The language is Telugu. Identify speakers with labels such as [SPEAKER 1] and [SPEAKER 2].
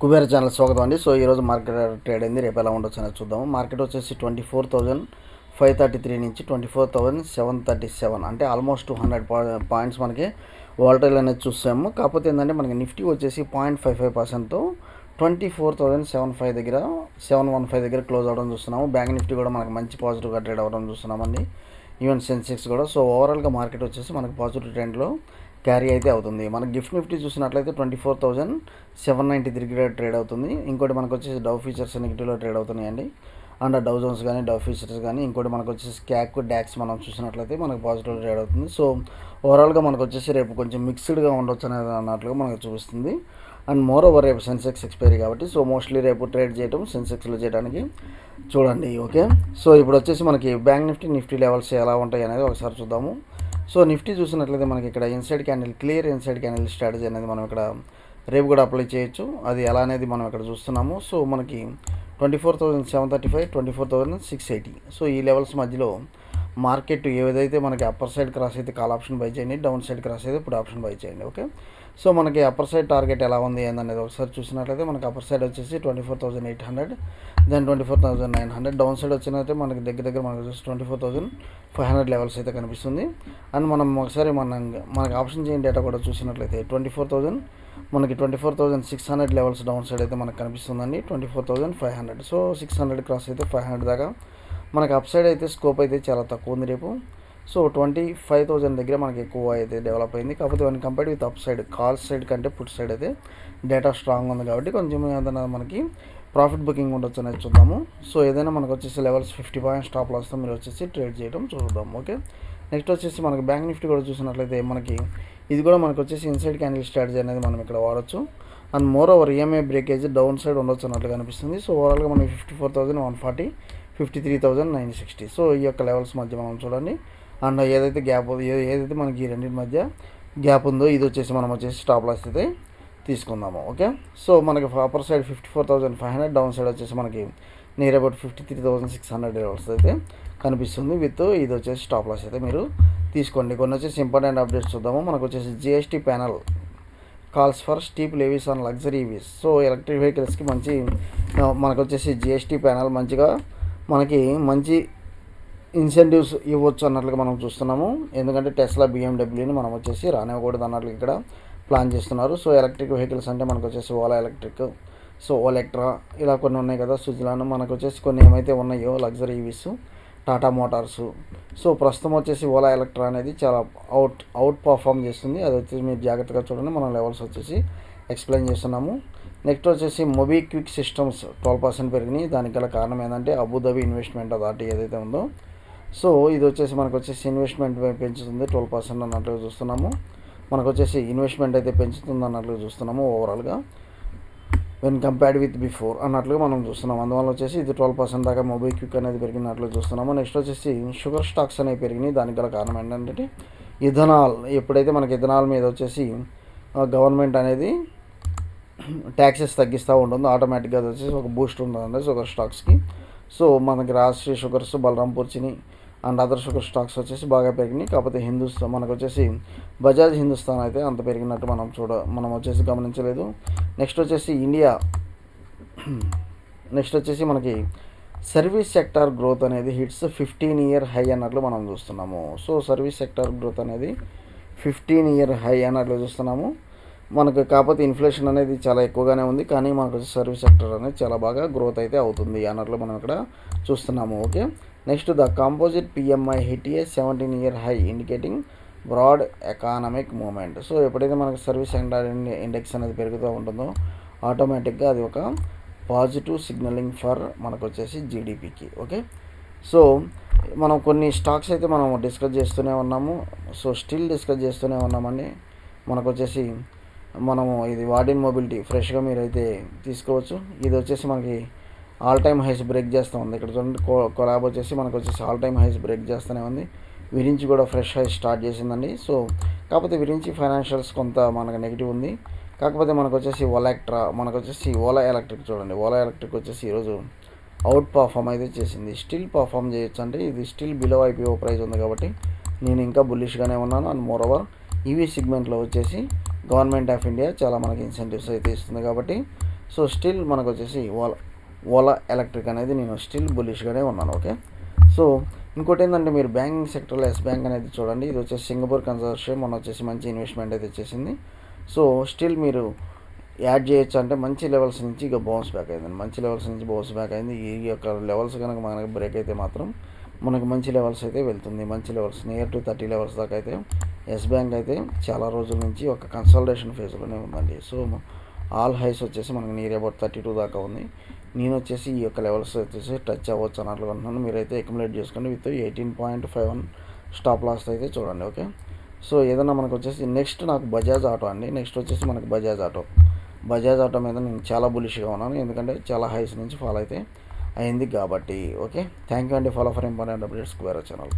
[SPEAKER 1] కుబేర ఛానల్ స్వాగతం అండి. సో ఈరోజు మార్కెట్ ట్రేడ్ అయింది, రేపు ఎలా ఉండొచ్చు అనేది చూద్దాము. మార్కెట్ వచ్చేసి 24,533 నుంచి 24,737, అంటే ఆల్మోస్ట్ 100 పాయింట్స్ మనకి వాలటైల్ అనేది చూసాము. కాకపోతే ఏంటంటే మనకి నిఫ్టీ వచ్చేసి 0.55%తో 24,715 దగ్గర 715 దగ్గర క్లోజ్ అవ్వడం చూస్తున్నాము. బ్యాంక్ నిఫ్టీ కూడా మనకి మంచి పాజిటివ్గా ట్రేడ్ అవ్వడం చూస్తున్నామండి. ఈవెన్ సెన్సెక్స్ కూడా. సో ఓవరాల్గా మార్కెట్ వచ్చేసి మనకి పాజిటివ్ ట్రెండ్లో క్యారీ అయితే అవుతుంది. మనకి గిఫ్ట్ నిఫ్టీ చూసినట్లయితే 24,793 ట్రేడ్ అవుతుంది. ఇంకోటి మనకు వచ్చేసి డవ్ ఫీచర్స్ నెగిటివ్లో ట్రేడ్ అవుతున్నాయండి. అండ్ డవ్ జోన్స్ కానీ డవ్ ఫీచర్స్ కానీ, ఇంకోటి మనకు వచ్చేసి క్యాక్ డాక్స్ మనం చూసినట్లయితే మనకు పాజిటివ్ ట్రేడ్ అవుతుంది. సో ఓవరాల్గా మనకు వచ్చేసి రేపు కొంచెం మిక్స్డ్గా ఉండొచ్చు అనేది అన్నట్లుగా మనకు చూపిస్తుంది. అండ్ మోర్ ఓవర్ రేపు సెన్సెక్స్ ఎక్స్పైరీ కాబట్టి సో మోస్ట్లీ రేపు ట్రేడ్ చేయడం సెన్సెక్స్లో చేయడానికి చూడండి. ఓకే, సో ఇప్పుడు వచ్చేసి మనకి బ్యాంక్ నిఫ్టీ లెవెల్స్ ఎలా ఉంటాయి అనేది ఒకసారి చూద్దాము. సో నిఫ్టీ చూసినట్లయితే మనకి ఇక్కడ inside candle, clear inside candle strategy అనేది మనం ఇక్కడ రేపు కూడా అప్లై చేయొచ్చు. అది ఎలా అనేది మనం ఇక్కడ చూస్తున్నాము. సో మనకి 24,735, 24,680, సో ఈ లెవెల్స్ మధ్యలో మార్కెట్ ఏదైతే మనకి అప్పర్ సైడ్ క్రాస్ అయితే కాల్ ఆప్షన్ బై చేయండి, డౌన్ సైడ్ క్రాస్ అయితే ఇప్పుడు ఆప్షన్ బై చేయండి. ఓకే, సో మనకి అప్పర్ సైడ్ టార్గెట్ ఎలా ఉంది ఏందనేది ఒకసారి చూసినట్లయితే మనకి అప్పర్ సైడ్ వచ్చేసి 24,800, దెన్ 24,900, డౌన్ సైడ్ వచ్చినట్లయితే మనకి దగ్గర మనకు వచ్చేసి 24,500 లెవెల్స్ అయితే కనిపిస్తుంది. అండ్ మనం ఒకసారి మనకి ఆప్షన్ చేయండి డేటా కూడా చూసినట్లయితే 24,600 లెవెల్స్ డౌన్ సైడ్ అయితే మనకు కనిపిస్తుందండి. 24,500, సో 600 క్రాస్ అయితే 500 దాకా మనకి అప్ సైడ్ అయితే స్కోప్ అయితే చాలా తక్కువ ఉంది రేపు. సో 25,000 దగ్గర మనకి ఎక్కువ అయితే డెవలప్ అయింది. కాకపోతే one compared with up side call side కంటే పుట్ సైడ్ అయితే డేటా స్ట్రాంగ్ ఉంది కాబట్టి కొంచెం ఏదైనా మనకి ప్రాఫిట్ బుకింగ్ ఉండొచ్చు అనేది చూద్దాము. సో ఏదైనా మనకు వచ్చేసి లెవెల్స్ 50 పాయింట్ స్టాప్ లాస్తో మీరు వచ్చేసి ట్రేడ్ చేయడం చూద్దాం. ఓకే, నెక్స్ట్ వచ్చేసి మనకి బ్యాంక్ నిఫ్టీ కూడా చూసినట్లయితే మనకి ఇది కూడా మనకు వచ్చేసి ఇన్సైడ్ క్యాండిల్ స్ట్రాటజీ అనేది మనం ఇక్కడ వాడచ్చు. And more over EMI breakage down side ఉండొచ్చు అన్నట్లుగా కనిపిస్తుంది. సో ఓవరాల్గా మనకి 54,140, 53,960, సో ఈ యొక్క లెవెల్స్ మధ్య మనం చూడండి. అండ్ ఏదైతే గ్యాప్ ఏదైతే మనకి ఈ రెండింటి మధ్య గ్యాప్ ఉందో ఇది వచ్చేసి మనం వచ్చేసి స్టాప్ లాస్ అయితే తీసుకుందాము. ఓకే, సో మనకి అప్పర్ సైడ్ 54,500, డౌన్ సైడ్ వచ్చేసి మనకి నియర్ అబౌట్ 53,600 లెవెల్స్ అయితే కనిపిస్తుంది. విత్ ఇది వచ్చేసి స్టాప్ లాస్ అయితే మీరు తీసుకోండి. కొన్ని వచ్చేసి ఇంపార్టెంట్ అప్డేట్స్ చూద్దాము. మనకు వచ్చేసి GST panel calls for steep levies on luxury EVs. So electric వెహికల్స్కి మంచి మనకు వచ్చేసి జిఎస్టీ ప్యానల్ మంచిగా మనకి మంచి ఇన్సెంటివ్స్ ఇవ్వచ్చు అన్నట్లుగా మనం చూస్తున్నాము. ఎందుకంటే టెస్లా బిఎండబ్ల్యూని మనం వచ్చేసి రానివ్వకూడదు అన్నట్లు ఇక్కడ ప్లాన్ చేస్తున్నారు. సో ఎలక్ట్రిక్ వెహికల్స్ అంటే మనకు వచ్చేసి ఓలా ఎలక్ట్రిక్, సో ఓలెక్ట్రా ఇలా కొన్ని ఉన్నాయి కదా, సుజలాన్, మనకు వచ్చేసి కొన్ని ఏమైతే ఉన్నాయో luxury EVs Tata motors. So ప్రస్తుతం వచ్చేసి ఓలా ఎలక్ట్రా అనేది చాలా అవుట్ పర్ఫామ్ చేస్తుంది. అది వచ్చేసి మీరు జాగ్రత్తగా చూడండి, మనం లెవెల్స్ వచ్చేసి ఎక్స్ప్లెయిన్ చేస్తున్నాము. నెక్స్ట్ వచ్చేసి మొబిక్విక్ సిస్టమ్స్ 12% పెరిగినాయి. దానికి గల కారణం ఏంటంటే అబుదాబి ఇన్వెస్ట్మెంట్ అథారిటీ ఏదైతే ఉందో, సో ఇది వచ్చేసి మనకు వచ్చేసి ఇన్వెస్ట్మెంట్ పెంచుతుంది 12% అన్నట్లుగా చూస్తున్నాము. మనకు వచ్చేసి ఇన్వెస్ట్మెంట్ అయితే పెంచుతుంది అన్నట్లుగా చూస్తున్నాము ఓవరాల్గా వెన్ కంపేర్డ్ విత్ బిఫోర్ అన్నట్లుగా మనం చూస్తున్నాం. అందువల్ల వచ్చేసి ఇది 12% దాకా మొబిక్విక్ అనేది పెరిగినట్లు చూస్తున్నాము. నెక్స్ట్ వచ్చేసి షుగర్ స్టాక్స్ అనేవి పెరిగినాయి. దానికి గల కారణం ఏంటంటే ఇథనాల్, ఎప్పుడైతే మనకి ఇథనాల్ మీద వచ్చేసి గవర్నమెంట్ అనేది ట్యాక్సెస్ తగ్గిస్తూ ఉంటుందో ఆటోమేటిక్గా అది వచ్చేసి ఒక బూస్ట్ ఉంటుందండి షుగర్ స్టాక్స్కి. సో మనకి Rashtriya Sugars, Balrampur Chini and other sugar stocks వచ్చేసి బాగా పెరిగినాయి. కాకపోతే హిందుస్థాన్ మనకు వచ్చేసి బజాజ్ హిందుస్థాన్ అయితే అంత పెరిగినట్టు మనం వచ్చేసి గమనించలేదు. నెక్స్ట్ వచ్చేసి మనకి సర్వీస్ సెక్టార్ గ్రోత్ అనేది హిట్స్ 15-year హై అన్నట్లు మనం చూస్తున్నాము. సో సర్వీస్ సెక్టార్ గ్రోత్ అనేది 15-year హై అన్నట్లు చూస్తున్నాము. మనకు కాకపోతే ఇన్ఫ్లేషన్ అనేది చాలా ఎక్కువగానే ఉంది, కానీ మనకు సర్వీస్ సెక్టర్ అనేది చాలా బాగా గ్రోత్ అయితే అవుతుంది అన్నట్లు మనం ఇక్కడ చూస్తున్నాము. Okay, next the composite PMI hit a 17-year high indicating broad economic moment. So ఎప్పుడైతే మనకు సర్వీస్ ఇండెక్స్ అనేది పెరుగుతూ ఉంటుందో ఆటోమేటిక్గా అది ఒక పాజిటివ్ సిగ్నలింగ్ ఫర్ మనకు వచ్చేసి జీడిపికి. ఓకే, సో మనం కొన్ని స్టాక్స్ అయితే మనం డిస్కస్ చేస్తూనే ఉన్నాము. సో స్టిల్ డిస్కస్ చేస్తూనే ఉన్నామండి. మనకు వచ్చేసి మనము ఇది వాడిన్ మొబిలిటీ ఫ్రెష్గా మీరైతే తీసుకోవచ్చు. ఇది వచ్చేసి మనకి ఆల్ టైమ్ హైస్ బ్రేక్ చేస్తూ ఉంది. ఇక్కడ చూడండి కొలాబ్ వచ్చేసి మనకు వచ్చేసి ఆల్ టైమ్ హైస్ బ్రేక్ చేస్తూనే ఉంది. విరించి కూడా ఫ్రెష్ హైస్ స్టార్ట్ చేసిందండి. సో కాకపోతే విరించి ఫైనాన్షియల్స్ కొంత మనకు నెగిటివ్ ఉంది. కాకపోతే మనకు వచ్చేసి ఓలెక్ట్రా, మనకు వచ్చేసి ఓలా ఎలక్ట్రిక్ చూడండి, ఓలా ఎలక్ట్రిక్ వచ్చేసి ఈరోజు అవుట్ పర్ఫామ్ అయితే చేసింది. స్టిల్ పర్ఫామ్ చేయొచ్చు అంటే ఇది స్టిల్ బిలో ఐపీఓ ప్రైస్ ఉంది కాబట్టి నేను ఇంకా బుల్లిష్గానే ఉన్నాను. అండ్ మోర్ ఓవర్ ఈవీ సెగ్మెంట్లో వచ్చేసి గవర్నమెంట్ ఆఫ్ ఇండియా చాలా మనకి ఇన్సెంటివ్స్ అయితే ఇస్తుంది కాబట్టి సో స్టిల్ మనకు వచ్చేసి ఓలా ఎలక్ట్రిక్ అనేది నేను స్టిల్ బులిష్గానే ఉన్నాను. ఓకే. సో ఇంకోటి ఏంటంటే మీరు బ్యాంకింగ్ సెక్టర్లో ఎస్ బ్యాంక్ అనేది చూడండి. ఇది వచ్చేసి సింగపూర్ కన్సార్షియం మొన్న వచ్చేసి మంచి ఇన్వెస్ట్మెంట్ అయితే చేసింది. సో స్టిల్ మీరు యాడ్ చేయొచ్చు అంటే మంచి లెవెల్స్ నుంచి ఇక బౌన్స్ బ్యాక్ అయిందండి. మంచి లెవెల్స్ నుంచి బౌన్స్ బ్యాక్ అయింది. ఈ యొక్క లెవెల్స్ కనుక మనకి బ్రేక్ అయితే మాత్రం మనకు మంచి లెవెల్స్ అయితే వెళ్తుంది. మంచి లెవెల్స్ నియర్ టు 30 లెవెల్స్ దాకా అయితే ఎస్ బ్యాంక్ అయితే చాలా రోజుల నుంచి ఒక కన్సల్టేషన్ ఫేజ్లోనే ఉందండి. సో ఆల్ హైస్ వచ్చేసి మనకి నియర్ అబౌట్ 32 దాకా ఉంది. నేను వచ్చేసి ఈ యొక్క లెవెల్స్ వచ్చేసి టచ్ అవ్వచ్చు అన్నట్లు అంటున్నాను. మీరైతే అక్యుములేట్ చేసుకోండి విత్ 18.51 స్టాప్ లాస్ అయితే చూడండి. ఓకే. సో ఏదన్నా మనకు వచ్చేసి నెక్స్ట్ నాకు బజాజ్ ఆటో అండి. నెక్స్ట్ వచ్చేసి మనకు బజాజ్ ఆటో మీద నేను చాలా బులిష్గా ఉన్నాను. ఎందుకంటే చాలా హైస్ నుంచి ఫాలో అయితే అయింది కాబట్టి. ఓకే. థ్యాంక్ యూ అండి. ఫాలో ఫర్ ఇంపార్టెంట్ అప్డేట్స్ వేరే ఛానల్.